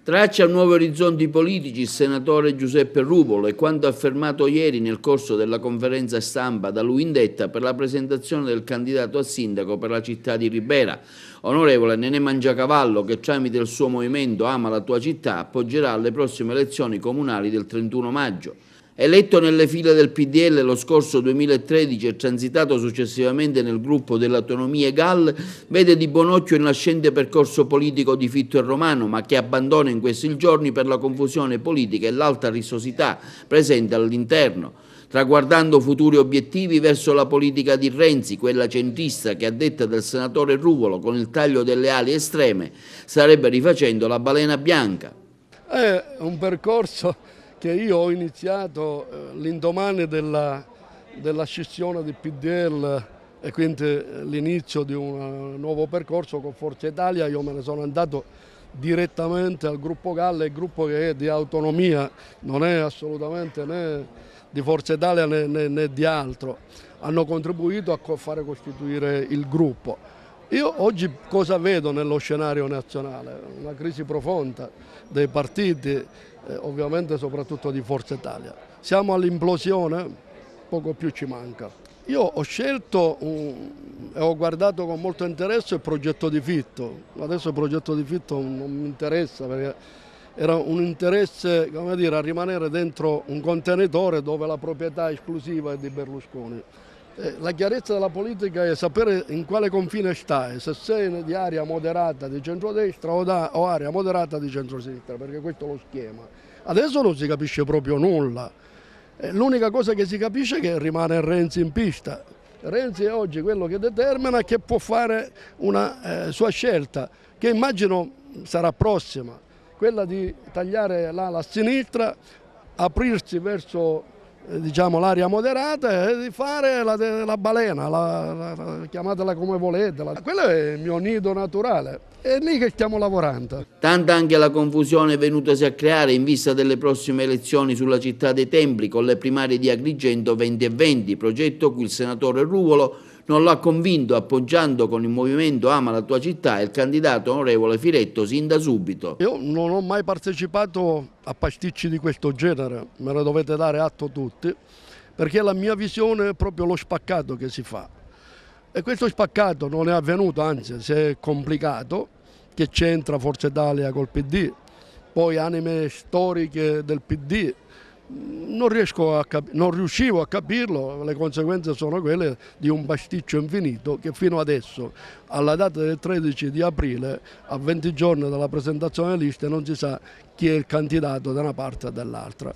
Traccia nuovi orizzonti politici il senatore Giuseppe Ruvolo e quanto affermato ieri nel corso della conferenza stampa da lui indetta per la presentazione del candidato a sindaco per la città di Ribera. Onorevole Nenè Mangiacavallo, che tramite il suo movimento Ama la tua città, appoggerà alle prossime elezioni comunali del 31 maggio. Eletto nelle file del PDL lo scorso 2013 e transitato successivamente nel gruppo delle autonomie GAL, vede di buon occhio il nascente percorso politico di Fitto e Romano, ma che abbandona in questi giorni per la confusione politica e l'alta rissosità presente all'interno, traguardando futuri obiettivi verso la politica di Renzi, quella centrista che a detta del senatore Ruvolo con il taglio delle ali estreme starebbe rifacendo la balena bianca. È un percorso che io ho iniziato l'indomani della scissione del PDL e quindi l'inizio di un nuovo percorso con Forza Italia. Io me ne sono andato direttamente al gruppo Galle, il gruppo che è di autonomia, non è assolutamente né di Forza Italia né di altro. Hanno contribuito a fare costituire il gruppo. Io oggi cosa vedo nello scenario nazionale? Una crisi profonda dei partiti, ovviamente soprattutto di Forza Italia. Siamo all'implosione, poco più ci manca. Io ho scelto e ho guardato con molto interesse il progetto di Fitto. Adesso il progetto di Fitto non mi interessa perché era un interesse, come dire, a rimanere dentro un contenitore dove la proprietà esclusiva è di Berlusconi. La chiarezza della politica è sapere in quale confine stai, se sei di area moderata di centrodestra o area moderata di centrosinistra, perché questo è lo schema. Adesso non si capisce proprio nulla. L'unica cosa che si capisce è che rimane Renzi in pista. Renzi è oggi quello che determina che può fare una sua scelta, che immagino sarà prossima, quella di tagliare l'ala a sinistra, aprirsi verso diciamo l'area moderata e di fare la balena, chiamatela come volete. Quello è il mio nido naturale, è lì che stiamo lavorando. Tanta anche la confusione venutasi a creare in vista delle prossime elezioni sulla città dei Templi con le primarie di Agrigento 20 e 20, progetto cui il senatore Ruvolo non l'ha convinto appoggiando con il movimento Ama la tua città il candidato onorevole Firetto sin da subito. Io non ho mai partecipato a pasticci di questo genere, me ne dovete dare atto tutti, perché la mia visione è proprio lo spaccato che si fa. E questo spaccato non è avvenuto, anzi si è complicato, che c'entra Forza Italia col PD, poi anime storiche del PD. Non riuscivo a capirlo, le conseguenze sono quelle di un pasticcio infinito che fino adesso, alla data del 13 di aprile, a 20 giorni dalla presentazione delle liste, non si sa chi è il candidato da una parte o dall'altra.